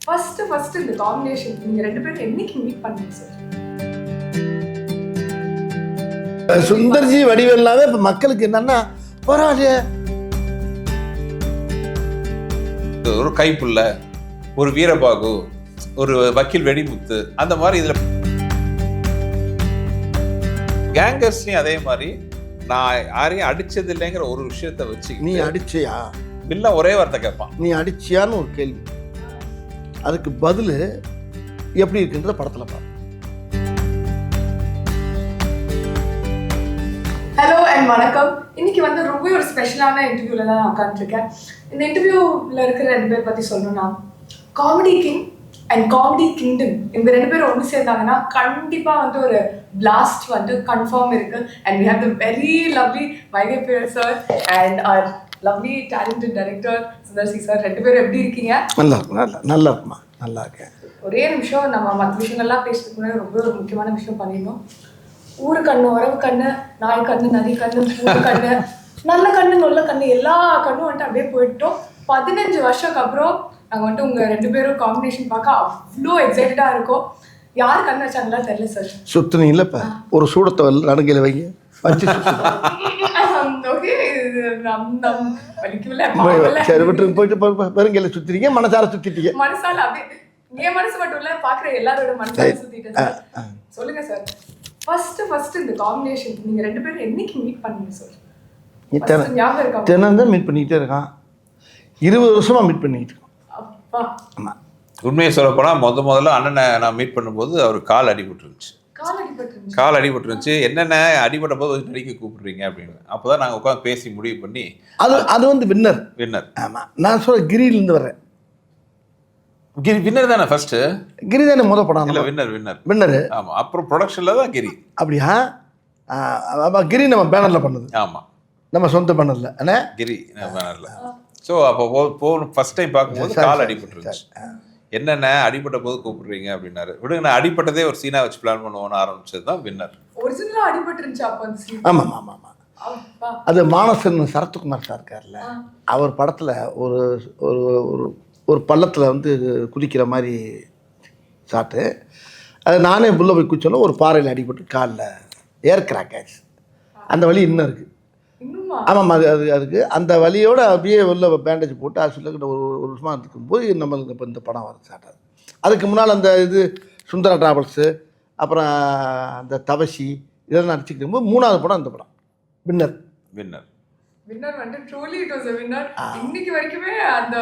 First இந்த combination நீங்க ரெண்டு பேரும் என்னைக்கு மீட் பண்ணீங்க சார்? சுந்தர்ஜி வடிவெல்லாமே இப்ப மக்களுக்கு என்னன்னா பரவாயில்லையே, ஒரு கைப்புள்ள, ஒரு வீரபாகு, ஒரு வக்கீல் வெடிமுத்து, அந்த மாதிரி இதுல கேங்கர்ஸ்லயும் அதே மாதிரி நான் யாரையும் அடிச்சது இல்லைங்கிற ஒரு விஷயத்த வச்சு நீ அடிச்சியா பில்ல ஒரே வார்த்தை கேட்பான், நீ அடிச்சியான்னு ஒரு கேள்வி. அதுக்கு பதில் எப்படி இருக்குன்ற படத்துல பாரு. ஹலோ அண்ட் வணக்கம். இன்னைக்கு ரொம்ப ஒரு ஸ்பெஷலான இன்டர்வியூல தான் நான் உட்காந்துருக்கேன். இந்த இன்டர்வியூல இருக்கிற ரெண்டு பேர் பத்தி சொல்லணும்னா, comedy king and comedy kingdom, இந்த ரெண்டு பேரும் ஒன்று சேர்ந்தாங்கன்னா கண்டிப்பா ஒரு பிளாஸ்ட் கன்ஃபார்ம் இருக்கு. And we have the very lovely Vaigai பிரியர் sir and our lovely talented director Sundar C sir. ரெண்டு பேரும் எப்படி இருக்கீங்க? நல்லா இருக்குமா, நல்லா இருக்கேன். ஒரே நிமிஷம், நம்ம மற்ற விஷயங்கள்லாம் பேசுறதுக்கு முன்னாடி ஒரு முக்கியமான விஷயம் பண்ணிடணும். ஊரு கண்ணு, உறவு கண்ணு, நாய் கண்ணு, நதி கண்ணு, ஊரு கண்ணு, நல்ல கண்ணு, நல்ல கண்ணு, எல்லா கண்ணும் அப்படியே போயிட்டோம். 15 வருஷத்துக்கு அப்புறம் நாங்கள் உங்க ரெண்டு பேரும் காம்பினேஷன் பார்க்க அவ்வளோ எக்ஸைட்டடா இருக்கோம். யார் கண்ணு வச்சாங்களா தெரியல சார். சுத்துனீங்கல்ல, இப்ப ஒரு சூடத்தை நடுங்கையில வைங்க வச்சு சரி விட்டு போயிட்டு பெருங்கையில சுத்திட்டீங்க, மனசார சுத்திட்டீங்க. மனசால அப்படியே என் மனசு மட்டும் இல்ல, பாக்குற எல்லாரோட மனசால சுத்திட்டேன். சொல்லுங்க சார், ஃபர்ஸ்ட் இந்த காம்பினேஷன் நீங்க ரெண்டு பேரும் என்னைக்கு மீட் பண்ணீங்க சார்? தினம் தான் மீட் பண்ணிக்கிட்டே இருக்கான். 20 வருஷமா மீட் பண்ணிக்கிட்டு இருக்கோம். அப்பா, உண்மையை சொல்ல போனா முதல்ல அண்ணனை நான் மீட் பண்ணும்போது அவர் கால் அடிபட்டுருந்துச்சு. கால் அடிபட்டுருந்துச்சு. என்னென்ன அடிபட்ட போது நடிக்க கூப்பிடுறீங்க அப்படின்னு. அப்போதான் நாங்கள் உட்காந்து பேசி முடிவு பண்ணி அது வின்னர். ஆமாம், நான் சொல்ல கிரியிலேருந்து வர்றேன். கிரி வின்னர் தானே ஃபர்ஸ்ட்? கிரி தானே முதல் படம். இல்லை, வின்னர். ஆமாம், அப்புறம் ப்ரொடக்ஷனில் தான் கிரி. அப்படியா? கிரி நம்ம பேனரில் பண்ணது. ஆமாம், நம்ம சொந்த பேனரில். அண்ணே கிரி பேனரில். ஸோ அப்போ ஃபர்ஸ்ட் டைம் பார்க்கும்போது கால் அடிபட்டுருந்துச்சு. என்னென்ன அடிபட்ட போது கூப்பிடுறீங்க அப்படின்னாரு. விடுங்க, நான் அடிப்பட்டதே ஒரு சீனா வச்சு பிளான் பண்ணுவோன்னு ஆரம்பிச்சது தான் வின்னர். ஒரிஜினலா அடிபட்டுருந்துச்சு அப்போ அந்த சீன். ஆமாம். அது மானசன் சரத்குமார் சார் இருக்கார்ல, அவர் படத்தில் ஒரு ஒரு ஒரு பள்ளத்தில் குதிக்கிற மாதிரி சாட்டு. அது நானே புள்ள போய் குச்சோன்னா ஒரு பாறையில் அடிபட்டு காலில் ஏர் கிராக் ஆச்சு. அந்த வலி இன்னும் இருக்குது. ஆமாம், அதுக்கு அந்த வலியோடு அப்படியே உள்ள பேண்டேஜ் போட்டு ஹாஸ்பிட்டலுக்கு ஒரு வருஷமாக இருக்கும்போது நம்மளுக்கு இப்போ இந்த படம் வர ஸ்டார்ட். அதுக்கு முன்னால் அந்த இது சுந்தரா டிராவல்ஸு, அப்புறம் அந்த தவசி, இதெல்லாம் நடிச்சுக்கிட்டு இருக்கும்போது 3வது படம் அந்த படம் winner. Truly it was a winner. இன்னைக்கு வரைக்குமே அந்த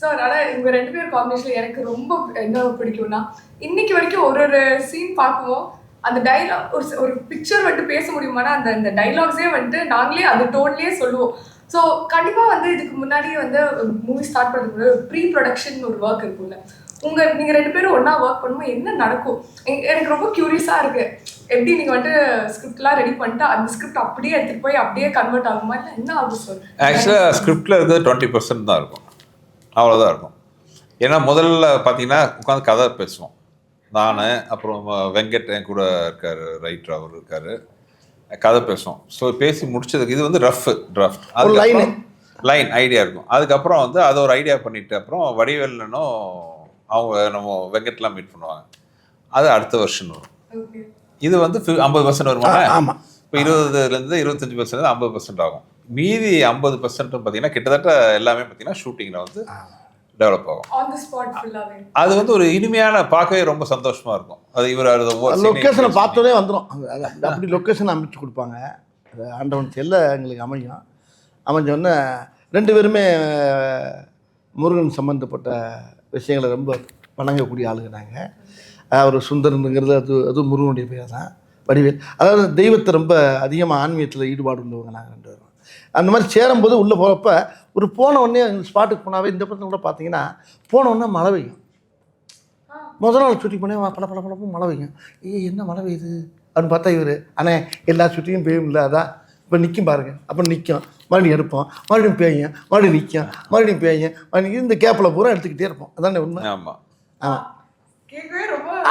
சார். ஆனால் இவங்க ரெண்டு பேர் காம்பினேஷன் எனக்கு ரொம்ப என்ன பிடிக்கும்னா, இன்னைக்கு வரைக்கும் ஒரு சீன் பார்க்குவோம், அந்த டைலாக் ஒரு பிக்சர் பேச முடியுமானா அந்த டைலாக்ஸே நாங்களே அந்த டோன்லேயே சொல்லுவோம். ஸோ கண்டிப்பாக இதுக்கு முன்னாடி மூவி ஸ்டார்ட் பண்ணுறது ப்ரீ ப்ரொடக்ஷன் ஒரு ஒர்க் இருக்கும்ல. நீங்கள் ரெண்டு பேரும் ஒன்றா ஒர்க் பண்ணும்போது என்ன நடக்கும் எனக்கு ரொம்ப க்யூரியஸாக இருக்குது. எப்படி நீங்கள் ஸ்கிரிப்ட்லாம் ரெடி பண்ணிட்டு அந்த ஸ்கிரிப்ட் அப்படியே எடுத்துகிட்டு போய் அப்படியே கன்வெர்ட் ஆகுமா, இல்லை என்ன ஆகும் சார்? ஆக்சுவலாக ஸ்கிரிப்டில் இருக்கிறது 20% தான் இருக்கும், அவ்வளோதான் இருக்கும். ஏன்னா முதல்ல பார்த்தீங்கன்னா உட்காந்து கதை பேசுவோம். நான் அப்புறம் வெங்கட் என் கூட இருக்கார், ரைட்டர் அவர் இருக்கார், கதை பேசுவோம். ஸோ பேசி முடிச்சதுக்கு இது ரஃப் டிராஃப்ட், அது லைன் ஐடியா இருக்கும். அதுக்கப்புறம் அதை ஒரு ஐடியா பண்ணிட்டு அப்புறம் வடிவேலனும் அவங்க நம்ம வெங்கட்லாம் மீட் பண்ணுவாங்க. அது அடுத்த வருஷன் வரும். இது 50% வருமா? ஆமாம். இப்போ 20% 25% 50% ஆகும். மீதி 50% பார்த்தீங்கன்னா கிட்டத்தட்ட எல்லாமே பார்த்தீங்கன்னா ஷூட்டிங்கில் டெவலப் ஆகும். அது ஒரு இனிமையான, பார்க்கவே ரொம்ப சந்தோஷமா இருக்கும். அது லொக்கேஷனை பார்த்தோன்னே வந்துடும். அப்படி லொக்கேஷன் அமைச்சு கொடுப்பாங்க. ஆண்டவன் செல்ல எங்களுக்கு அமைஞ்சோடனே ரெண்டு பேருமே முருகன் சம்மந்தப்பட்ட விஷயங்களை ரொம்ப வணங்கக்கூடிய ஆளுங்க நாங்கள். அவர் சுந்தரனுங்கிறது அது முருகனுடைய பேர் தான். வடிவேல், அதாவது தெய்வத்தை ரொம்ப அதிகமாக ஆன்மீகத்தில் ஈடுபாடு உள்ளவங்க நாங்கள் ரெண்டு பேரும். அந்த மாதிரி சேரும்போது உள்ளே போகிறப்ப ஒரு போன உடனே ஸ்பாட்டுக்கு போனாவே, இந்த படத்தில் கூட பார்த்தீங்கன்னா போன உடனே மழை பெய்யும். முதல் நாள் ஷூட்டிங் பண்ணி பல மழை பெய்யும். என்ன மழை பெய்யுது அப்படின்னு பார்த்தா இவர், ஆனால் எல்லா ஷூட்டிங்கும் பெய்யும் இல்லை, அதான் இப்போ நிற்கும் பாருங்கள். அப்புறம் நிற்கும், மறுபடியும் எடுப்போம், மறுபடியும் பேயும், மறுபடியும் நிற்கும், மறுபடியும் பேயும், மறுபடியும் இந்த கேப்பில் பூரா எடுத்துக்கிட்டே இருப்போம். அதானே உண்மை? ஆமாம்.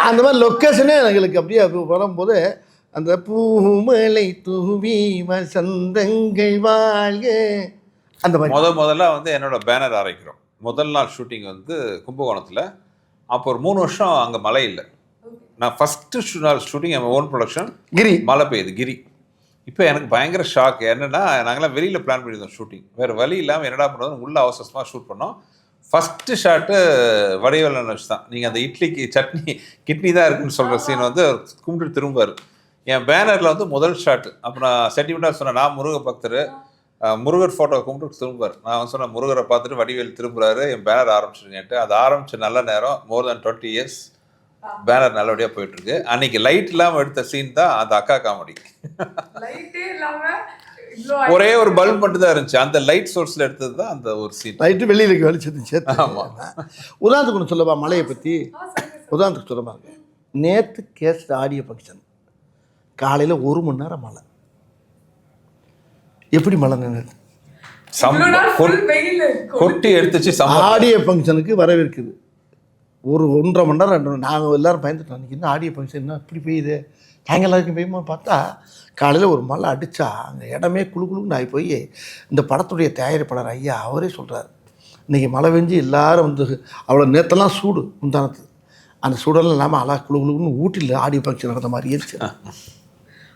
அந்த மாதிரி லொக்கேஷனே எங்களுக்கு அப்படியே வரும்போது அந்த பூமலை தூவி வசந்தங்கள் வாழ்க அந்த மாதிரி முதல்ல என்னோட பேனர் அரைக்கிறோம். முதல் நாள் ஷூட்டிங் கும்பகோணத்தில் அப்போ ஒரு 3 வருஷம் அங்கே மழை இல்லை. நான் ஃபஸ்ட்டு நாள் ஷூட்டிங் என் ஓன் ப்ரொடக்ஷன் கிரி மழை பெய்யுது கிரி. இப்போ எனக்கு பயங்கர ஷாக். என்னென்னா நாங்களாம் வெளியில் பிளான் பண்ணியிருந்தோம் ஷூட்டிங், வேறு வழி இல்லாமல் என்னடா பண்ணுறது உள்ள அவசரமாக ஷூட் பண்ணோம். ஃபஸ்ட்டு ஷாட்டு வடிவேலன் வச்சு தான். நீங்கள் அந்த இட்லிக்கு சட்னி கிட்னி தான் இருக்குன்னு சொல்கிற சீன் வந்து கும்பிட்டு திரும்பார். என் பேனரில் வந்து முதல் ஷாட்டு. அப்போ நான் சென்டிமெண்ட்டாக சொன்னேன், நான் முருக பக்தர், முருகர் ஃபோட்டோ கும்பிட்டு திரும்புவார். நான் வந்து சொன்னேன் முருகரை பார்த்துட்டு வடிவேல் திரும்புறாரு, என் பேனர் ஆரம்பிச்சிருங்கன்ட்டு. அது ஆரம்பித்த நல்ல நேரம், மோர் தென் 20 years பேனர் நல்லபடியாக போயிட்டுருக்கு. அன்னைக்கு லைட் இல்லாமல் எடுத்த சீன் தான் அந்த அக்கா காமெடி. ஒரே ஒரு பல்ப் மட்டும் தான் இருந்துச்சு, அந்த லைட் சோர்ஸில் எடுத்தது தான் அந்த ஒரு சீன். லைட்டு வெளியில் வெளிச்சது சேர்த்து. ஆமாம். உதாரணத்துக்கு ஒன்று சொல்லவா மலையை பற்றி? உதாரணத்துக்கு சொல்லமா இருக்கு, நேற்று கேஸ்ட் ஆடியோ ஃபங்க்ஷன் காலையில் 1 மணி நேரம் மழை. எப்படி மழை நின்று கொட்டி எடுத்துச்சு. ஆடியோ ஃபங்க்ஷனுக்கு வரவேற்குது ஒரு 1.5 மணி நேரம் 2 நாங்கள் எல்லோரும் பயந்துட்டோம். அன்றைக்கி என்ன ஆடியோ ஃபங்க்ஷன் என்ன இப்படி பெய்யுது, நாங்கள் எல்லாருக்கும் பெய்யுமா பார்த்தா காலையில் ஒரு மழை அடித்தா அந்த இடமே குழுக்குழுன்னு ஆகி போய் இந்த படத்துடைய தயாரிப்பாளர் ஐயா அவரே சொல்கிறார், இன்றைக்கி மழை பெஞ்சு எல்லோரும் வந்து அவ்வளோ நேற்றெல்லாம் சூடு முந்தானத்து, அந்த சூடெல்லாம் இல்லாமல் அழகா குழுக்குழுன்னு ஊட்டியில் ஆடியோ ஃபங்க்ஷன் நடந்த மாதிரி இருந்துச்சு.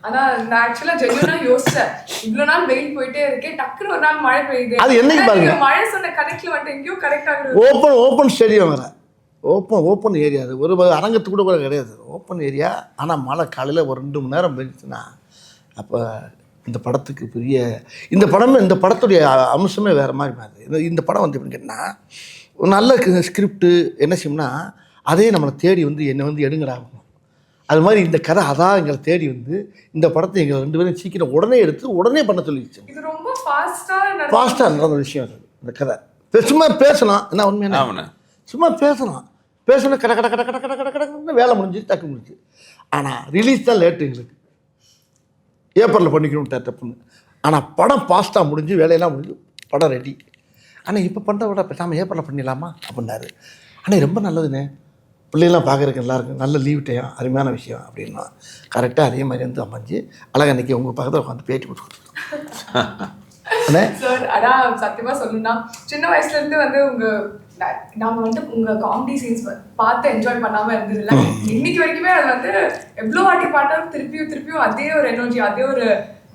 ஆனால் நான் ஆக்சுவலாக ஜென்யூனாக யோசிச்சேன், இவ்வளோ நாள் வெயில் போயிட்டே இருக்கேன், டக்குனு ஒரு நாள் மழை பெய்யுது. அது என்னைக்கு பாருங்க, மழை சொன்ன கணக்கில் வந்துட்டு எங்கேயோ கரெக்ட் ஆகுது. ஓப்பன் ஸ்டேடியம் வேறு, ஓப்பன் ஏரியா, அது ஒரு அரங்கத்துக்கு கூட கிடையாது, ஓப்பன் ஏரியா. ஆனால் மழை காலையில் ஒரு 2 மணி நேரம் பெஞ்சுச்சுன்னா அப்போ இந்த படத்துக்கு பெரிய இந்த படத்துடைய அம்சமே வேறு மாதிரி மாறுது. இந்த படம் வந்து எப்படின்னு கேட்டால் ஒரு நல்ல ஸ்கிரிப்டு என்ன செய்யணும்னா அதே நம்மளை தேடி வந்து என்னை வந்து எடுங்கடாகும். அது மாதிரி இந்த கதை அதான் எங்களை தேடி வந்து இந்த படத்தை எங்களை 2 பேரும் சீக்கிரம் உடனே எடுத்து உடனே பண்ண சொல்லிடுச்சு. இது ரொம்ப ஃபாஸ்ட்டாக நடந்த விஷயம் அது. இந்த கதை சும்மா பேசலாம், என்ன உண்மையான சும்மா பேசணும் கட கட கட கட கட கட கடன்னு வேலை முடிஞ்சு டக்கு முடிஞ்சு. ஆனால் ரிலீஸ் தான் லேட்டு, எங்களுக்கு ஏப்ரலில் பண்ணிக்கணும் தப்புன்னு. ஆனால் படம் ஃபாஸ்ட்டாக முடிஞ்சு வேலையெல்லாம் முடிஞ்சு படம் ரெடி. ஆனால் இப்போ பண்ணுற விட பேசாமல் ஏப்ரலில் பண்ணிடலாமா அப்படின்னாரு. ஆனால் ரொம்ப நல்லதுண்ணே, பிள்ளைகள்லாம் பார்க்குறதுக்கு நல்லாயிருக்கும், நல்ல லீவ் டைம், அருமையான விஷயம் அப்படின்னா கரெக்டாக அதே மாதிரி வந்து அமைஞ்சு அழகாக அன்றைக்கி உங்கள் பக்கத்தில் உட்காந்து பேட்டி கொடுத்துருக்கோம். சார் அதான் சத்தியமாக சொல்லணும்னா சின்ன வயசுலேருந்து வந்து நாங்கள் வந்து உங்கள் காமெடி சீன்ஸ் பார்த்து என்ஜாய் பண்ணாமல் இருந்ததில்ல. இன்னைக்கு வரைக்குமே அது வந்து எவ்வளோ வாட்டி பார்த்தாலும் திருப்பியும் அதே ஒரு எனர்ஜி, அதே ஒரு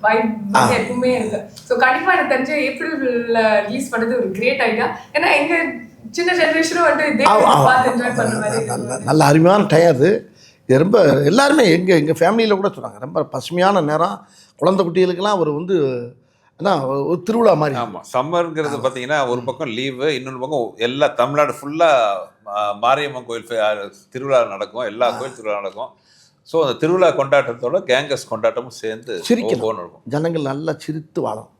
வைப் எப்பவுமே இருக்கு. ஸோ கண்டிப்பாக எனக்கு தெரிஞ்ச ஏப்ரலில் ரிலீஸ் பண்ணது ஒரு கிரேட் ஐடியா. ஏன்னா எங்கள் சின்ன ஜென்ரேஷனும் வந்து இதே பார்த்து என்ஜாய் பண்ணுற மாதிரி நல்ல அருமையான டைம் அது. இது ரொம்ப எல்லாருமே எங்கள் ஃபேமிலியில் கூட சொன்னாங்க, ரொம்ப பசுமையான நேரம், குழந்தை குட்டிகளுக்கெல்லாம் ஒரு வந்து ஒரு திருவிழா மாதிரி. ஆமாம், சம்மருங்கிறது பார்த்தீங்கன்னா ஒரு பக்கம் லீவு, இன்னொரு பக்கம் எல்லா தமிழ்நாடு ஃபுல்லாக மாரியம்மன் கோயில் திருவிழா நடக்கும், எல்லா கோயில் திருவிழா நடக்கும். ஸோ அந்த திருவிழா கொண்டாட்டத்தோட கேங்கஸ் கொண்டாட்டமும் சேர்ந்து சிரிக்கணும் இருக்கும். ஜனங்கள் நல்லா சிரித்து வாழும்,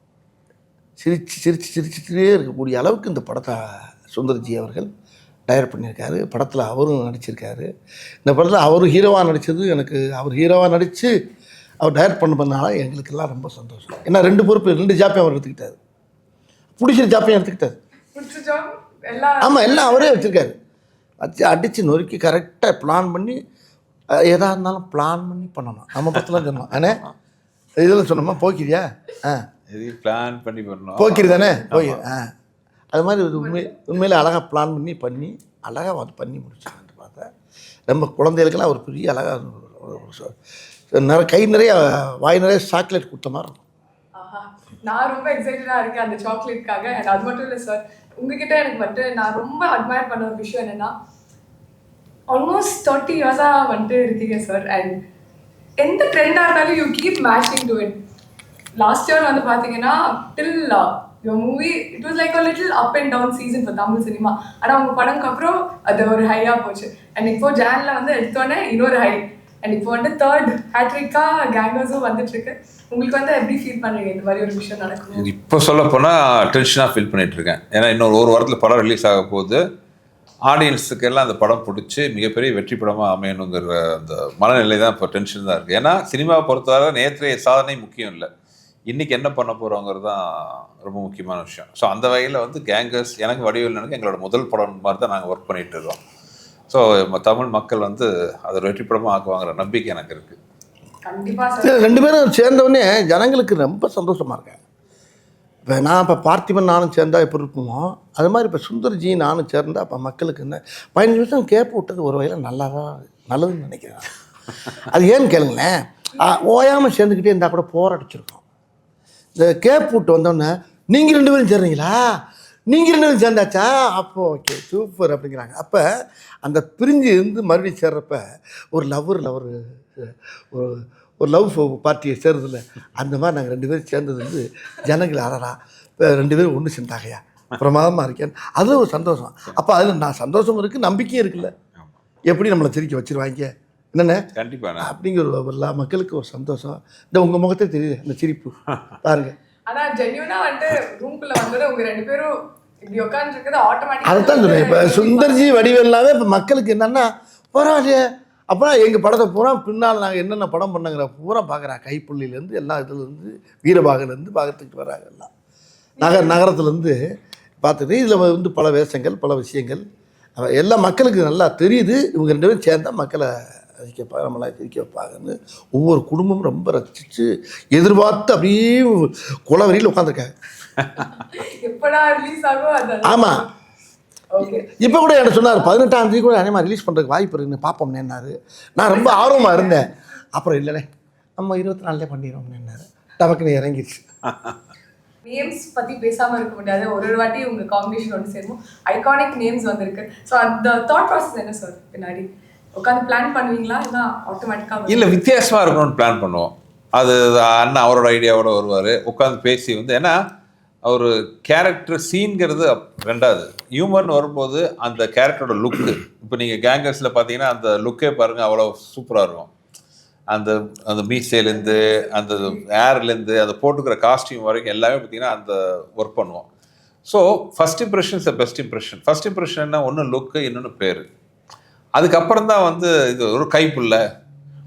சிரிச்சுட்டே இருக்கக்கூடிய அளவுக்கு இந்த படத்தை சுந்தர்ஜி அவர்கள் டைரக்ட் பண்ணியிருக்காரு. படத்தில் அவரும் நடிச்சிருக்காரு. இந்த படத்தில் அவர் ஹீரோவாக நடித்தது எனக்கு, அவர் ஹீரோவாக நடித்து அவர் டைரக்ட் பண்ணனால எங்களுக்கெல்லாம் ரொம்ப சந்தோஷம். ஏன்னா 2 பொறுப்பு 2 ஜாப்பையும் அவர் எடுத்துக்கிட்டார், பிடிச்சிற ஜாப்பையும் எடுத்துக்கிட்டார். ஆமாம், எல்லாம் அவரே வச்சுருக்காரு. வச்சு அடித்து நொறுக்கி கரெக்டாக பிளான் பண்ணி எதாக இருந்தாலும் பிளான் பண்ணி பண்ணணும். நம்ம படத்தில் சொன்னோம் ஏன்னா இதில் சொன்னோமா போக்கிரியா பிளான் பண்ணி பண்ணணும், போக்கிரி தானே போய் அது மாதிரி உண்மையில் அழகாக பிளான் பண்ணி அழகாக அது பண்ணி முடிச்சாங்க. பார்த்தா நம்ம குழந்தைகளுக்கெல்லாம் ஒரு பெரிய அழகாக கை நிறைய வாய் நிறைய சாக்லேட் கொடுத்த மாதிரி இருக்கும். நான் ரொம்ப எக்ஸைட்டடாக இருக்கேன் அந்த சாக்லேட்காக. அண்ட் அது மட்டும் இல்லை சார், உங்ககிட்ட எனக்கு வந்துட்டு நான் ரொம்ப அட்மையர் பண்ண ஒரு விஷயம் என்னென்னா ஆல்மோஸ்ட் 30 இயர்ஸாக வந்துட்டு இருக்கீங்க சார். அண்ட் எந்த ட்ரெண்டாக இருந்தாலும் you keep matching to it. Last year வந்து பார்த்தீங்கன்னா till your movie it was like a little up and down season for Tamil cinema. ஆனால் உங்கள் படம்க்கு அப்புறம் அது ஒரு ஹையாக போச்சு. அண்ட் இப்போ ஜானில் வந்து எடுத்தோடனே இன்னொரு ஹை. அண்ட் இப்போ வந்து 3rd ஹேட்ரிக்காக கேங்கர்ஸும் வந்துட்டுருக்கு. உங்களுக்கு வந்து எப்படி ஃபீல் பண்ணுறீங்க இந்த மாதிரி ஒரு விஷயம் நடக்கும்? இப்போ சொல்ல போனால் டென்ஷனாக ஃபீல் பண்ணிகிட்ருக்கேன். ஏன்னா இன்னொரு 1 வாரத்தில் படம் ரிலீஸ் ஆக போகுது. ஆடியன்ஸுக்கு எல்லாம் அந்த படம் பிடிச்சி மிகப்பெரிய வெற்றி படமாக அமையணுங்கிற அந்த மனநிலை தான் இப்போ டென்ஷன் தான் இருக்குது. ஏன்னா சினிமாவை பொறுத்தவரை நேற்றைய சாதனை முக்கியம் இல்லை, இன்றைக்கி என்ன பண்ண போகிறோங்கிறது தான் ரொம்ப முக்கியமான விஷயம். ஸோ அந்த வகையில் வந்து கேங்கர்ஸ் எனக்கு வடிவேல் எனக்கு எங்களோட முதல் படம் மாதிரி தான் நாங்கள் ஒர்க் பண்ணிகிட்டு இருக்கோம். ஸோ தமிழ் மக்கள் வந்து அதை வெற்றி படமாக ஆக்குவாங்கிற நம்பிக்கை எனக்கு இருக்குது. கண்டிப்பாக 2 பேரும் சேர்ந்தவொடனே ஜனங்களுக்கு ரொம்ப சந்தோஷமாக இருக்கேன். இப்போ நான் இப்போ பார்த்திபன் நானும் சேர்ந்தா எப்படி இருக்குமோ அது மாதிரி இப்போ சுந்தர்ஜி நானும் சேர்ந்தா அப்போ மக்களுக்கு என்ன 15 நிமிஷம் கேப் விட்டது ஒரு வகையில் நல்லதுன்னு நினைக்கிறேன். அது ஏன்னு கேளுங்களேன், ஓயாமல் சேர்ந்துக்கிட்டே இருந்தால் கூட போராடிச்சிருக்கோம். இந்த கேப் விட்டு வந்தோடனே நீங்கள் 2 பேரும் சேர்றீங்களா, நீங்கள் 2 பேரும் சேர்ந்தாச்சா, அப்போ ஓகே சூப்பர் அப்படிங்கிறாங்க. அப்போ அந்த பிரிஞ்சு இருந்து மறுபடியும் சேர்றப்ப ஒரு ஒரு லவ் பார்ட்டியை சேர்றதில்ல, அந்த மாதிரி நாங்கள் 2 பேரும் சேர்ந்தது வந்து ஜனங்கள் ஆறா இப்போ 2 பேரும் ஒன்று சேர்ந்தாகையா பிரமாதமாக இருக்கேன், அது ஒரு சந்தோஷம். அப்போ அதில் நான் சந்தோஷம் இருக்குது, நம்பிக்கையும் இருக்குல்ல, எப்படி நம்மளை சிரிக்க வச்சிருவாங்க என்னென்ன கண்டிப்பாக அப்படிங்கிற ஒரு எல்லா மக்களுக்கு ஒரு சந்தோஷம். இந்த உங்கள் முகத்தே தெரியுது அந்த சிரிப்பு பாருங்க. ஆனா ஜென்யூனா வந்து ரூம்குள்ள வந்தது உங்க 2 பேரும் இப்படி உட்காந்துருக்குது ஆட்டோமேட்டிக்கா. அதுதான் சொல்றேன். இப்போ சுந்தர்ஜி வடிவெல்லாமே இப்போ மக்களுக்கு என்னன்னா பரவாயில்லையே, அப்போ எங்கள் படத்தை பூரா பின்னால் நாங்கள் என்னென்ன படம் பண்ணுங்கிற பூரா பார்க்குறாங்க. கைப்புள்ளிலேருந்து எல்லா இதுலேருந்து வீரபாகலேருந்து பார்க்கறதுக்கு வராங்க. எல்லாம் நகரத்துலேருந்து பார்த்துட்டு இதில் வந்து பல வேஷங்கள் பல விஷயங்கள் எல்லா மக்களுக்கு நல்லா தெரியுது. இவங்க 2 பேரும் சேர்ந்தா மக்களை ரசிக்க நம்மளாம் சிரிக்க வைப்பாங்கன்னு ஒவ்வொரு குடும்பமும் ரொம்ப ரசித்து எதிர்பார்த்து அப்படியே குளவரியில் உட்காந்துருக்காங்க. எப்படா ரிலீஸ் ஆகும். ஆமாம், இப்போ கூட என்ன சொன்னார் 18ஆம் தேதி கூட அதே மாதிரி ரிலீஸ் பண்ணுறதுக்கு வாய்ப்பு இருக்குன்னு பார்ப்போம்னேன்னாரு. நான் ரொம்ப ஆர்வமாக இருந்தேன். அப்புறம் இல்லைண்ணே நம்ம 24 பண்ணிடுவோம்னேன்னாரு. டபக்குன்னு இறங்கிடுச்சு. நேம்ஸ் பற்றி பேசாமல் இருக்க முடியாது. ஒரு வாட்டி உங்கள் காம்பினேஷன் ஒன்று சேரும் ஐகானிக் நேம்ஸ் வந்திருக்கு. ஸோ அந்த தாட் ப்ராசஸ் என்ன சார்? பின்னாடி உட்காந்து பிளான் பண்ணுவீங்களா இல்லை ஆட்டோமேட்டிக்காக? இல்லை, வித்தியாசமாக இருக்கணும்னு பிளான் பண்ணுவோம். அது அண்ணன் அவரோட ஐடியாவோட வருவார், உட்காந்து பேசி வந்து. ஏன்னா ஒரு கேரக்டர் சீன்கிறது ரெண்டாவது, ஹியூமர்னு வரும்போது அந்த கேரக்டரோட லுக்கு. இப்போ நீங்கள் கேங்கர்ஸில் பார்த்தீங்கன்னா அந்த லுக்கே பாருங்கள் அவ்வளோ சூப்பராக இருக்கும். அந்த அந்த மீசைலேருந்து அந்த ஏர்லேருந்து அந்த போட்டுக்கிற காஸ்டியூம் வரைக்கும் எல்லாமே பார்த்தீங்கன்னா அந்த ஒர்க் பண்ணுவோம். So first impression is the best impression. First இம்ப்ரெஷன்னா ஒன்று லுக்கு, இன்னொன்று பேர். அதுக்கப்புறம் தான் வந்து இது ஒரு கைப்புள்ள,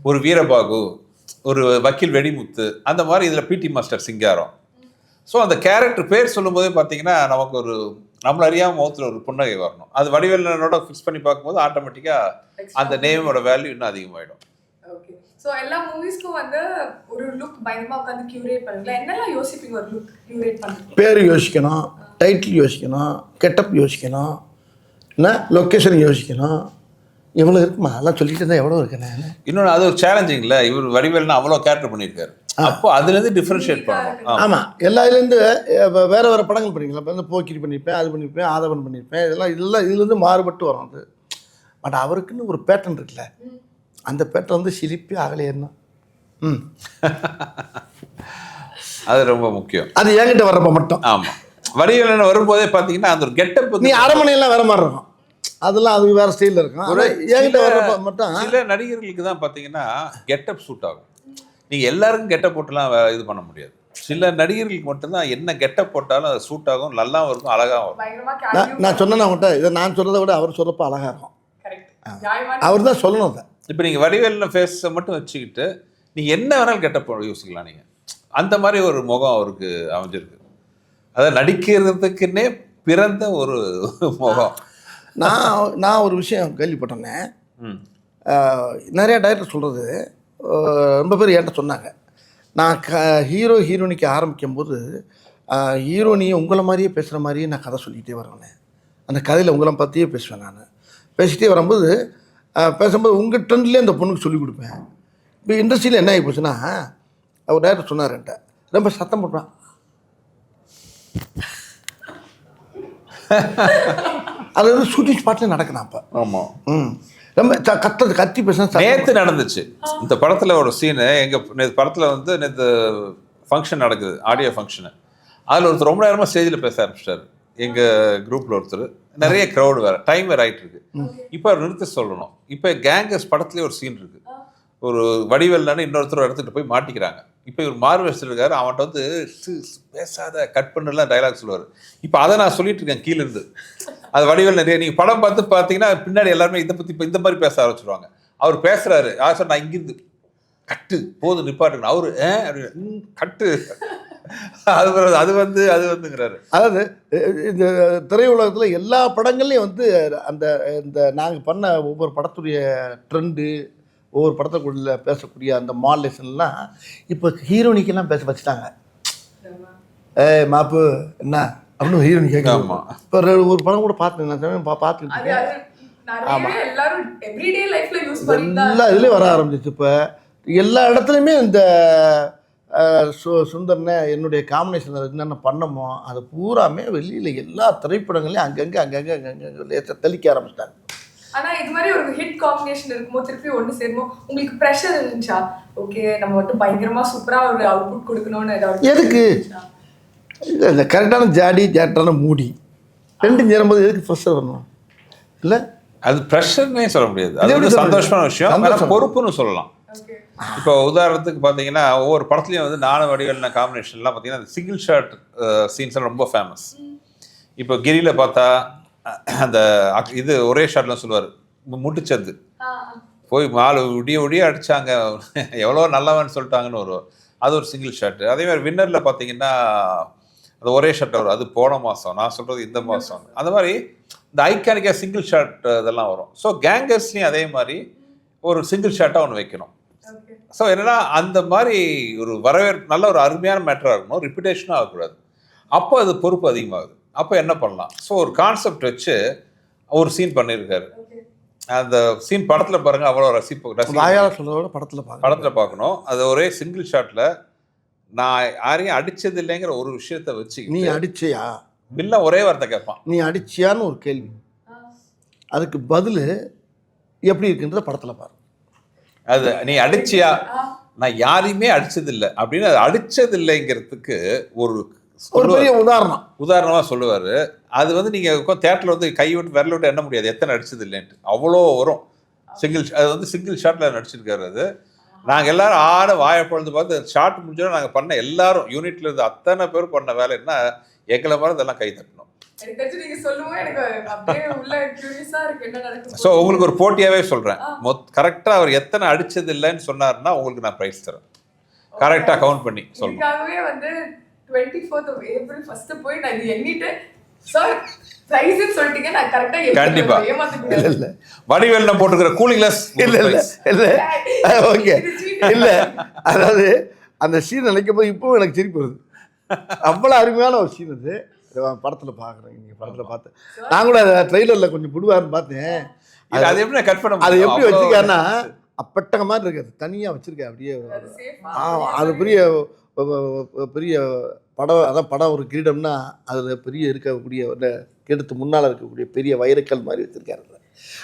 ஒரு வீரபாகு, ஒரு வக்கீல் வெடிமுத்து, அந்த மாதிரி இதில் பிடி மாஸ்டர் சிங்காரம். ஸோ அந்த கேரக்டர் பேர் சொல்லும்போதே பார்த்தீங்கன்னா நமக்கு ஒரு நம்மள அறியாமல் முகத்தில் ஒரு புன்னகை வரணும். அது வடிவேலனோட ஃபிக்ஸ் பண்ணி பார்க்கும்போது ஆட்டோமேட்டிக்காக அந்த நேமோட வேல்யூ இன்னும் அதிகமாகிடும். ஓகே. ஸோ எல்லா மூவிஸ்க்கும் வந்து ஒரு லுக் பயங்கரமாக உட்காந்து கியூரேட் பண்ணுங்களா? என்னெல்லாம் யோசிப்பீங்க ஒரு லுக் கியூரேட் பண்ணுங்க? பேர் யோசிக்கணும், டைட்டில் யோசிக்கணும், கெட்டப் யோசிக்கணும், என்ன லொக்கேஷன் யோசிக்கணும். எவ்வளோ இருக்குமா அதெல்லாம் சொல்லிட்டு இருந்தால் எவ்வளோ இருக்குண்ணே. இன்னொன்று அது ஒரு சேலஞ்சிங்ல, இவர் வடிவேல்னா அவ்வளோ கேரக்டர் பண்ணியிருக்காரு. அப்போ அதுலேருந்து டிஃப்ரென்ஷியேட் பண்ணணும். ஆமாம், எல்லா இதுலேருந்து வேறு வேறு படங்கள் பண்ணிக்கலாம். இப்போ வந்து போக்கிரி பண்ணியிருப்பேன், அது பண்ணியிருப்பேன், ஆதவன் பண்ணியிருப்பேன், இதெல்லாம் இதுலேருந்து மாறுபட்டு வரும் அது. பட் அவருக்குன்னு ஒரு பேட்டர்ன் இருக்குல்ல, அந்த பேட்டர்ன் வந்து சிலிப்பி அகலையேன்னா அது ரொம்ப முக்கியம். அது என்கிட்ட வர்றப்ப மட்டும். ஆமாம், வடிவேலன் வரும்போதே பார்த்தீங்கன்னா அந்த ஒரு கெட்டப், நீ அரண்மனையெல்லாம் வேற மாதிரி இருக்கும், அதெல்லாம் அது வேறு ஸ்டைலில் இருக்கும். என்கிட்ட வர்றப்ப மட்டும் சில நடிகர்களுக்கு தான் பார்த்தீங்கன்னா கெட்டப் சூட் ஆகும். நீங்கள் எல்லாருக்கும் கெட்டப் போட்டுலாம் இது பண்ண முடியாது. சில நடிகர்களுக்கு மட்டும்தான் என்ன கெட்டப் போட்டாலும் அது சூட் ஆகும், நல்லாவும் இருக்கும், அழகாகவும் இருக்கும். நான் சொன்னேன் அவங்கள்ட்ட, இதை நான் சொல்கிறத விட அவர் சொல்கிறப்ப அழகாக இருக்கும். அவர் தான் சொல்லணும் அதை. இப்போ நீங்கள் வடிவேலில் ஃபேஸை மட்டும் வச்சுக்கிட்டு நீங்கள் என்ன வேணாலும் கெட்டப் யோசிக்கலாம். நீங்கள் அந்த மாதிரி ஒரு முகம் அவருக்கு அமைஞ்சிருக்கு. அதை நடிக்கிறதுக்குன்னே பிறந்த ஒரு முகம். நான் ஒரு விஷயம் கேள்விப்பட்டேன்னே, நிறையா டைரக்டர் சொல்கிறது ரொம்ப பேர் என்கிட்ட சொன்னாங்க. நான் ஹீரோயினிக்கு ஆரம்பிக்கும் போது ஹீரோனியை உங்களை மாதிரியே பேசுகிற மாதிரியே நான் கதை சொல்லிகிட்டே வருவேன். அந்த கதையில் உங்களை பற்றியே பேசுவேன். நான் பேசிகிட்டே வரும்போது பேசும்போது உங்கள் ட்ரெண்ட்லேயே அந்த பொண்ணுக்கு சொல்லிக் கொடுப்பேன். இப்போ இண்டஸ்ட்ரியில் என்ன ஆகி போச்சுன்னா, அவர் டைரக்டர் சொன்னார் என்கிட்ட, ரொம்ப சத்தம் போட்டான். அது வந்து ஷூட்டிங் ஸ்பாட்லேயே நடக்கணும் அப்போ. ஆமாம், ரொம்ப கத்தி பேசினா நேற்று நடந்துச்சு. இந்த படத்தில் ஒரு சீனு, எங்கள் படத்தில் வந்து நேற்று ஃபங்க்ஷன் நடக்குது, ஆடியோ ஃபங்க்ஷனு. அதில் ஒருத்தர் ரொம்ப நேரமாக ஸ்டேஜில் பேச ஆரம்பிச்சிட்டார். எங்கள் குரூப்பில் ஒருத்தர், நிறைய க்ரௌடு வேறு, டைம் வேறு ஆகிட்டு இருக்கு. இப்போ அவர் நிறுத்த சொல்லணும். இப்போ கேங்கர்ஸ் படத்துலேயே ஒரு சீன் இருக்குது. ஒரு வடிவேல்னு இன்னொருத்தர் எடுத்துகிட்டு போய் மாட்டிக்கிறாங்க. இப்போ இவர் மார்வெஸ்ட் இருக்காரு, அவன்கிட்ட வந்து பேசாத கட் பண்ணலாம் டைலாக் சொல்லுவார். இப்போ அதை நான் சொல்லிட்டு இருக்கேன் கீழேருந்து. அது வடிவேல் நிறைய நீங்கள் படம் பார்த்து பார்த்தீங்கன்னா பின்னாடி எல்லாருமே இதை பற்றி இப்போ இந்த மாதிரி பேச ஆரம்பிச்சிருவாங்க. அவர் பேசுகிறாரு, யார் சார் நான் இங்கிருந்து கட்டு போதும் நிப்பாட்டுங்க, அவரு கட்டு அது வந்துங்கிறாரு. அதாவது இந்த திரையுலகத்தில் எல்லா படங்கள்லையும் வந்து இந்த நாங்கள் பண்ண ஒவ்வொரு படத்துடைய ட்ரெண்டு, ஒவ்வொரு படத்துக்குள்ள பேசக்கூடிய அந்த மாடலேஷன்லாம் இப்போ ஹீரோனிக்கெல்லாம் பேச வச்சுட்டாங்க. மாப்பு என்ன அப்படின்னு ஹீரோயின் கேட்கலாம். ஆமா. இப்போ ஒரு படம் கூட பார்த்தேன், பார்த்துக்கிட்டு அது நிறையவே எல்லாரும் எவ்ரிடே லைஃப்ல யூஸ் பண்ணிட்டு எல்லா இதுலேயும் வர ஆரம்பிச்சிச்சு. இப்போ எல்லா இடத்துலையுமே இந்த சுந்தர்னே என்னுடைய காம்பினேஷன் என்னென்ன பண்ணமோ அது பூராமே வெளியில் எல்லா திரைப்படங்களையும் அங்கங்கே தெளிக்க ஆரம்பிச்சிட்டாங்க. ஆனா இது மாதிரி ஒரு ஹிட் காம்பினேஷன் இருக்கும்போது திருப்பி ஒன்று சேரும்போது உங்களுக்கு ப்ரெஷர் இருந்துச்சா? ஓகே நம்ம மட்டும் பயங்கரமா சூப்பரா ஒரு அவுட்புட் கொடுக்கணும்னு ஏதாவது எதுக்கு இந்த கரெக்டான ஜாட்டான மூடி ரெண்டும் சேரும்போது எதுக்கு ப்ரெஷர் வரணும்? இல்லை அது ப்ரெஷர்னே சொல்ல முடியாது, அது ஒரு சந்தோஷமான விஷயம், பொறுப்புன்னு சொல்லலாம். இப்போ உதாரணத்துக்கு பார்த்தீங்கன்னா ஒவ்வொரு படத்துலையும் வந்து நானும் வடிவேலு காம்பினேஷன்லாம் பார்த்தீங்கன்னா அந்த சிங்கிள் ஷாட் சீன்ஸ்லாம் ரொம்ப ஃபேமஸ். இப்போ கிரியில் பார்த்தா அந்த இது ஒரே ஷாட்லாம் சொல்லுவார், முட்டுச்சது போய் மாலு விடிய அடித்தாங்க எவ்வளோ நல்லவன்னு சொல்லிட்டாங்கன்னு வரும், அது ஒரு சிங்கிள் ஷாட்டு. அதே மாதிரி வின்னரில் பார்த்தீங்கன்னா அது ஒரே ஷாட் வரும், அது போன மாதம், நான் சொல்கிறது இந்த மாதம். அந்த மாதிரி இந்த ஐக்கானிக்காக சிங்கிள் ஷாட் இதெல்லாம் வரும். ஸோ கேங்கர்ஸ்லேயும் அதே மாதிரி ஒரு சிங்கிள் ஷாட்டாக ஒன்று வைக்கணும். ஸோ என்னன்னா அந்த மாதிரி ஒரு நல்ல ஒரு அருமையான மேட்டராக இருக்கணும், ரிப்பிட்டேஷனும் ஆகக்கூடாது. அப்போ அது பொறுப்பு அதிகமாகுது. அப்போ என்ன பண்ணலாம்? ஸோ ஒரு கான்செப்ட் வச்சு ஒரு சீன் பண்ணியிருக்காரு. அந்த சீன் படத்தில் பாருங்க, அவ்வளோ படத்தில் பார்க்கணும். அது ஒரே சிங்கிள் ஷாட்டில் நான் யாரையும் அடிச்சது இல்லைங்கிற ஒரு விஷயத்த வச்சு நீ அடிச்சியா வில்ல ஒரே வார்த்தை கேட்பான், நீ அடிச்சியான்னு ஒரு கேள்வி, அதுக்கு பதில் எப்படி இருக்குன்றத படத்தில் பாரு. அது நீ அடிச்சியா, நான் யாரையுமே அடிச்சதில்லை அப்படின்னு அது அடிச்சதில்லைங்கிறதுக்கு ஒரு பெரிய உதாரணமாக சொல்லுவார். அது வந்து நீங்கள் தேட்டரில் வந்து கை விட்டு விரல விட்டு எண்ண முடியாது எத்தனை அடிச்சது இல்லைன்ட்டு, அவ்வளோ வரும். அது வந்து சிங்கிள் ஷாட்டில் நடிச்சிருக்காரு. அது நாங்கள் எல்லாரும் வாயை பொழுது பார்த்து ஷார்ட் முடிஞ்சோன்னா நாங்கள் பண்ண எல்லாரும் யூனிட்ல இருந்து அத்தனை பேர் பண்ண வேலை என்ன, எங்களை மாதிரி இதெல்லாம் கை தட்டணும். ஸோ உங்களுக்கு ஒரு போட்டியாகவே சொல்கிறேன், கரெக்டாக அவர் எத்தனை அடிச்சது இல்லைன்னு சொன்னார்னா உங்களுக்கு நான் ப்ரைஸ் தரேன், கரெக்டாக கவுண்ட் பண்ணி சொல்லணும். வந்து 24th of April ஃபர்ஸ்ட் போய் நான் இது எண்ணிட்டு சார் பிரைஸ் சொல்லிட்டீங்க, நான் கரெக்டா கண்டிப்பா இல்ல வடிவேல் நான் போட்டுக்கிற கூலிங் கிளாஸ் இல்ல ஓகே இல்ல, அதாவது அந்த சீன் நினைக்கும் போது இப்போ எனக்கு சிரிப்பு வருது. அவ்வளோ அருமையான ஒரு சீன் அது. படத்தில் பார்க்குறேன், நீங்கள் படத்தில் பார்த்தேன், நான் கூட ட்ரெய்லரில் கொஞ்சம் புடுவாருன்னு பார்த்தேன். அது எப்படி கட் பண்ண அது எப்படி வச்சுருக்காருன்னா அப்பட்டங்க மாதிரி இருக்காது, தனியாக வச்சுருக்கேன் அப்படியே. அது பெரிய படம், அதான் படம் ஒரு கிரீடம்னா அதில் பெரிய இருக்கக்கூடிய கிரீடத்து முன்னால் இருக்கக்கூடிய பெரிய வைரக்கல் மாதிரி வச்சுருக்காரு.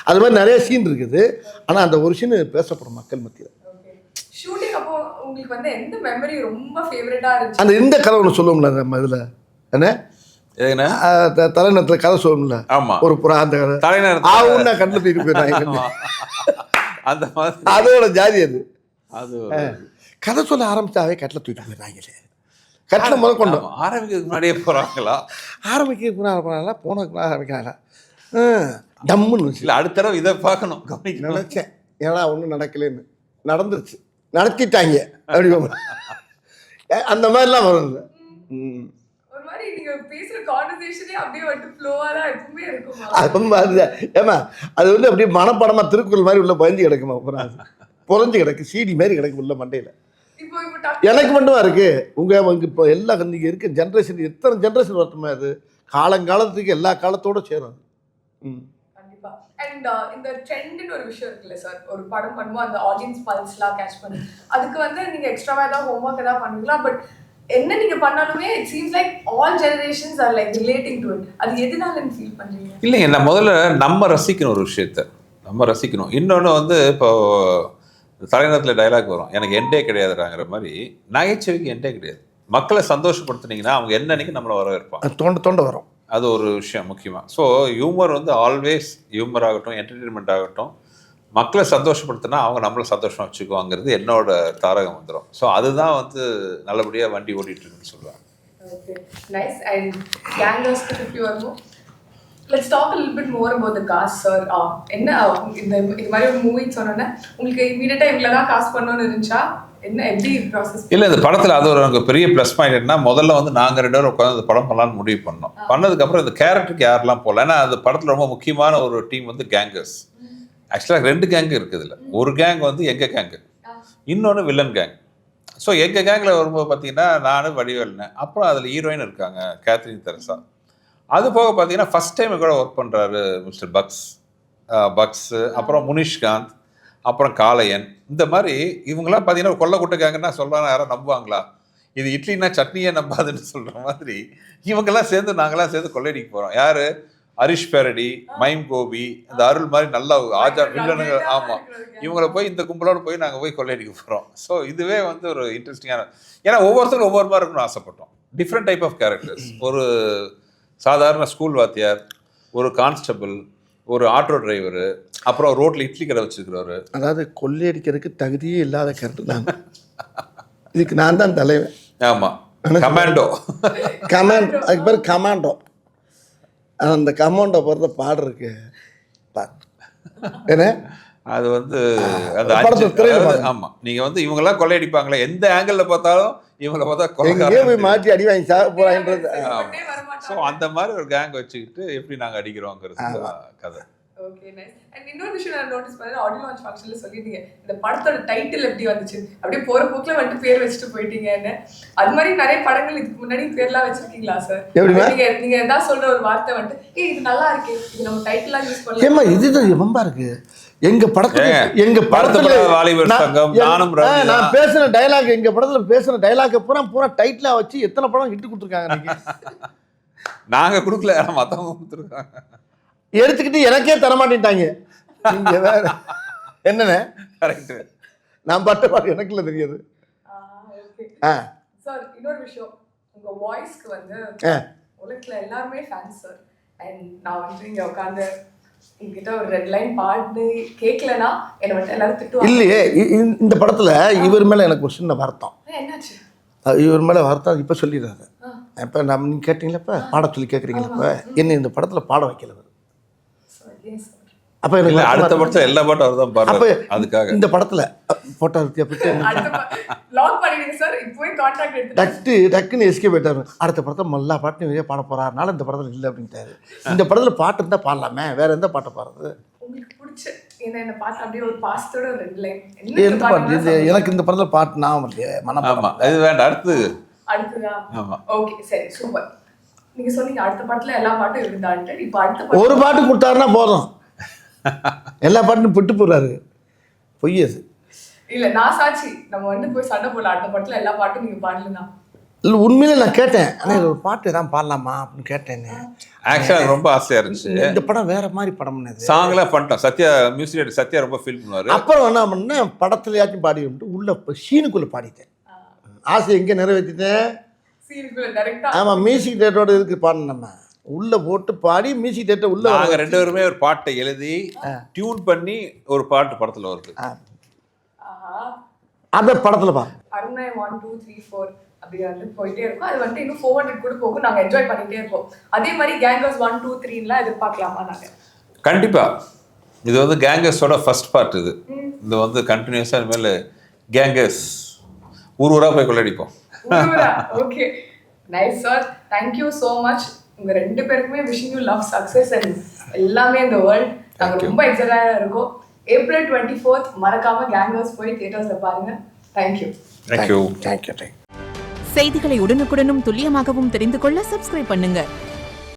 அது மாதிரி நிறைய சீன் இருக்குது. ஆனால் அந்த ஒரு சீன் பேசப்படும் மக்கள் மத்தியில். அந்த இந்த கதை ஒன்று சொல்லுவோம்ல நம்ம இதில் என்ன தலைநகரத்தில் கதை சொல்லுவோம்ல, ஒரு புறா அந்த கதை தலைநகரம் கண்ணில் தூக்கிட்டு போயிடுறாங்க, அந்த மாதிரி அதோட ஜாதி அது. அது கதை சொல்ல ஆரம்பிச்சாவே கட்டில் தூக்கிட்டு போயிடுறாங்களே, கட்டில் முதல் கொண்டு ஆரம்பிக்கிறதுக்கு முன்னாடியே போகிறாங்களா, ஆரம்பிக்கிறதுக்கு முன்னாடி போனதுக்கு ஆரம்பிக்கிறாங்களா டம்முன்னு இல்லை. அடுத்த தடவை இதை பார்க்கணும் நினச்சேன், ஏன்னா ஒன்றும் நடக்கலைன்னு, நடந்துருச்சு, நடத்திட்டாங்க அப்படி அந்த மாதிரிலாம் வரும். ஏமா அது வந்து அப்படியே மனப்படமா திருக்குறள் மாதிரி உள்ள பயந்து கிடக்குமா, புறஞ்சு கிடக்கு, சீடி மாதிரி கிடக்கு உள்ள மண்டையில. எனக்கு மட்டுமா இருக்கு, உங்க இப்போ எல்லா நீங்க இருக்க ஜென்ரேஷன் எத்தனை ஜென்ரேஷன் வரட்டுமா, அது காலங்காலத்துக்கு எல்லா காலத்தோட சேரும். அண்ட் இந்த ட்ரெண்ட்னு ஒரு விஷயம் இருக்குல்ல சார், ஒரு படம் பண்ணுவோம் அந்த ஆடியன்ஸ் பல்ஸ்லாம் கேட்ச் பண்ணி அதுக்கு வந்து நீங்க எக்ஸ்ட்ராவா ஏதாவது ஹோம்ஒர்க் ஏதாவது பண்ணுவீங்களா? பட் என்ன நீங்க பண்ணாலுமே it seems like all generations are like relating to it. அது எதனால ஃபீல் பண்றீங்க? இல்லைங்க, நான் முதல்ல நம்ம ரசிக்கணும், ஒரு விஷயத்த நம்ம ரசிக்கணும். இன்னொன்று வந்து இப்போ தலைநகரத்தில் டைலாக் வரும், எனக்கு எண்டே கிடையாதுறாங்கிற மாதிரி நகைச்சுவைக்கு எண்டே கிடையாது. மக்களை சந்தோஷப்படுத்துனீங்கன்னா அவங்க என்னன்னைக்கு நம்மளை வரவேற்பாங்க, தோண்ட வரும். அது ஒரு விஷயம் முக்கியமாக. ஸோ ஹியூமர் வந்து ஆல்வேஸ் ஹியூமர் ஆகட்டும், என்டர்டெயின்மெண்ட் ஆகட்டும், மக்களை சந்தோஷப்படுத்தினா அவங்க நம்மளை சந்தோஷமாக வச்சுக்குவாங்கிறது என்னோட தாரகம் வந்துடும். ஸோ அதுதான் வந்து நல்லபடியாக வண்டி ஓடிட்டுருக்குன்னு சொல்லுவாங்க. Okay nice. அண்ட் கேங்கர்ஸ்க்கு திருப்பி வருவோம். Let's talk a little bit more about the cast sir. என்ன இது மாதிரி ஒரு மூவி சொன்னோன்னே உங்களுக்கு இமீடியட்டாக இவ்வளோ தான் காஸ்ட் பண்ணணும்னு இருந்துச்சா? என்ன எப்படி ப்ராசஸ்? இல்லை, இந்த படத்தில் அது ஒரு எனக்கு பெரிய ப்ளஸ் பாயிண்ட் என்ன, முதல்ல வந்து நாங்கள் 2 பேரும் உட்காந்து இந்த படம் பண்ணலான்னு முடிவு பண்ணோம். பண்ணதுக்கப்புறம் இந்த கேரக்டருக்கு யாரெல்லாம் போகல, ஏன்னா அந்த படத்தில் ரொம்ப முக்கியமான ஒரு டீம் வந்து கேங்கர்ஸ். ஆக்சுவலாக 2 கேங்கு இருக்குது இதில். ஒரு கேங் வந்து எங்கள் கேங்கு, இன்னொன்று வில்லன் கேங். ஸோ எங்கள் கேங்கில் வரும்போது பார்த்தீங்கன்னா நானும் வடிவேல்னேன், அப்புறம் அதில் ஹீரோயின் இருக்காங்க கேத்ரின் தெரசா. அது போக பார்த்தீங்கன்னா ஃபஸ்ட் டைம் கூட ஒர்க் பண்ணுறாரு மிஸ்டர் பக்ஸு, அப்புறம் முனிஷ்காந்த், அப்புறம் காளையன். இந்த மாதிரி இவங்கெல்லாம் பார்த்தீங்கன்னா கொல்ல கூட்டுக்காங்கன்னா சொல்கிறாங்க, யாரும் நம்புவாங்களா? இது இட்லினா சட்னியே நம்பாதுன்னு சொல்கிற மாதிரி இவங்கெல்லாம் சேர்ந்து நாங்களாம் சேர்ந்து கொள்ளையடிக்க போகிறோம். யார்? ஹரிஷ் பேரடி, மைம் கோபி, இந்த அருள் மாதிரி நல்ல ஆஜா வில்லனுங்க. ஆமாம், இவங்களை போய் இந்த கும்பலோடு போய் நாங்கள் போய் கொள்ளையடிக்க போகிறோம். ஸோ இதுவே வந்து ஒரு இன்ட்ரெஸ்டிங்கான, ஏன்னா ஒவ்வொருத்தரும் ஒவ்வொரு மாதிரி இருக்கணும்னு ஆசைப்பட்டோம். Different type of characters. ஒரு சாதாரண ஸ்கூல் வாத்தியார், ஒரு கான்ஸ்டபிள், ஒரு ஆட்டோ டிரைவரு, அப்புறம் ரோட்டில் இட்லி கடை வச்சுருக்கிறவர். அதாவது கொள்ளையடிக்கிறதுக்கு தகுதியே இல்லாத கேரக்டர் தான். இதுக்கு நான் தான் தலைவன். ஆமாம், கமாண்டோ. அதுக்கு பேர் கமாண்டோ. அந்த கமாண்டோ போகிறத பாடுறதுக்கு என்ன அது வந்து அந்த ஆமாம், நீங்கள் வந்து இவங்கெல்லாம் கொள்ளையடிப்பாங்களே, எந்த ஆங்கிளில் பார்த்தாலும் இவங்களை பார்த்தா போய் மாற்றி அடி வாங்கி சாக போகிறாங்கன்றது. ஸோ அந்த மாதிரி ஒரு கேங் வச்சுக்கிட்டு எப்படி நாங்கள் அடிக்கிறோங்கிறது கதை. Okay, nice. அண்ட் இன்னொரு விஷயம் நான் நோட்டீஸ் பண்ணேன், ஆடியோ லான்ச் ஃபங்க்ஷன்ல சொல்லிட்டீங்க இந்த படத்தோட டைட்டில் எப்படி வந்துச்சு, அப்படியே போற போக்குல வந்துட்டு பேர் வச்சுட்டு போயிட்டீங்கன்னு. அது மாதிரி நிறைய படங்கள் இதுக்கு முன்னாடி பேர்லாம் வச்சிருக்கீங்களா சார்? நீங்க என்ன சொல்ற ஒரு வார்த்தை வந்துட்டு இது நல்லா இருக்கு, இது நம்ம டைட்டிலா யூஸ் பண்ணலாம். ஏமா இதுதான் ரொம்ப இருக்கு. எங்க படத்துல வாலிபர் சங்கம், நான் பேசுன டயலாக், எங்க படத்துல பேசுன டயலாக் பூரா டைட்டிலா வச்சு எத்தனை படம் இட்டு கொடுத்துருக்காங்க. நாங்க கொடுக்கல, மத்தவங்க கொடுத்துருக்காங்க. எடுத்துக்கிட்டு எனக்கே தரமாட்டேன்ட்டாங்க. நீங்க வேற என்னண்ணே? கரெக்ட். நான் பட்ட பாட்டு எனக்குள்ள தெரியாது. சார் இன்னொரு விஷயம், உங்க வாய்ஸ்க்கு வந்து உலகத்துல எல்லாருமே ஃபேன்ஸ் சார். அண்ட் நான் வந்து இங்க உட்காந்து என்கிட்ட ஒரு ரெட் லைன் பாட்டு கேட்கலன்னா என்னை மட்டும் எல்லாரும் திட்டுவாங்க. இல்லையே, இந்த படத்துல இவர் மேல எனக்கு ஒரு சின்ன வருத்தம். என்னாச்சு? இவர் மேல வருத்தம் இப்ப சொல்லிடுறாரு. இப்ப நம்ம நீங்க கேட்டீங்களா, இப்ப பாட சொல்லி கேட்குறீங்களா, இப்ப என்ன இந்த படத்துல பாட வைக்கல. அப்ப எனக்கு அடுத்த படத்துல எல்லா பாட்டும் அவர் தான் பாடுறாரு. அதுக்காக இந்த படத்துல போட்டோ லாக் பண்ணிடுங்க சார், இப்போவே கான்ட்ராக்ட் எடுத்து டக்குன்னு எஸ்கே போயிட்டாரு. அடுத்த படத்துல எல்லா பாட்டும் வெளியே பாட போறாருனால இந்த படத்துல இல்லை அப்படின்ட்டாரு. இந்த படத்துல பாட்டு இருந்தா பாடலாமே, வேற எந்த பாட்டை பாடுறது? உங்களுக்கு பிடிச்ச என்ன பாட்டு? அப்படியே ஒரு பாஸ்டோட ஒரு ரெட் லைன். எந்த பாட்டு இது? எனக்கு இந்த படத்துல பாட்டு நான் ஆமா, இது வேண்டாம், அடுத்ததா? ஓகே சரி, சூப்பர். நீங்க சொன்னீங்க அடுத்த பாட்டுல எல்லா பாட்டும் இருந்தான்ட்டு. இப்போ அடுத்த ஒரு பாட்டு கொடுத்தாருன்னா போதும், எல்லா பாட்டும் விட்டு போறாரு. பொய் அது இல்ல. நான் சாட்சி, நம்ம வந்து போய் சண்டை போடல, அடுத்த பாட்டுல எல்லா பாட்டும் நீங்க பாடலனா. இல்லை உண்மையிலே நான் கேட்டேன், ஆனால் ஒரு பாட்டு தான் பாடலாமா அப்படின்னு கேட்டேன்னு. ஆக்சுவலாக ரொம்ப ஆசையாக இருந்துச்சு. இந்த படம் வேற மாதிரி படம்னு சாங்லாம் பண்ணிட்டோம். சத்யா மியூசிக், சத்யா ரொம்ப ஃபீல் பண்ணுவார். அப்புறம் என்ன பண்ணேன், படத்துலையாச்சும் பாடி விட்டு உள்ள சீனுக்குள்ளே பாடிட்டேன். ஆசை எங்கே நிறைவேற்றிட்டேன்? சீனுக்குள்ள டைரக்டா. ஆமாம், மியூசிக் டேரக்டரோட இதுக்கு பாடணும், நம்ம உள்ளே போட்டு பாடி மியூசிக் டேரக்டர் உள்ள. நாங்கள் ரெண்டு பேருமே ஒரு பாட்டை எழுதி டியூன் பண்ணி ஒரு பாட்டு படத்தில் வருது. அந்த படத்தில் பாருங்க, அருணை 1 2 3 4 அப்படி வந்து போயிட்டே இருக்கும். அது வந்து இன்னும் 400 கூட போகும். நாங்கள் என்ஜாய் பண்ணிட்டே இருப்போம். அதே மாதிரி கேங்கர்ஸ் 1 2 3லாம் எதிர்பார்க்கலாமா நாங்கள்? கண்டிப்பாக. இது வந்து கேங்கர்ஸோட ஃபர்ஸ்ட் பார்ட். இது வந்து கண்டினியூஸாக இனிமேல் கேங்கர்ஸ் ஊராக போய் கொள்ளடிப்போம். Okay, nice sir, thank you so much. உங்க ரெண்டு பேருக்குமே wishing you love, success and எல்லாமே இந்த வேர்ல்ட். நாங்கள் ரொம்ப எக்ஸைட்டடாக இருக்கோம். ஏப்ரல் 24 மறக்காம கேங்கர்ஸ் போய் தியேட்டர்ஸில் பாருங்க. தேங்க்யூ. தேங்க்யூ. தேங்க்யூ. செய்திகளை உடனுக்குடனும் துல்லியமாகவும் தெரிந்து கொள்ள சப்ஸ்கிரைப் பண்ணுங்க.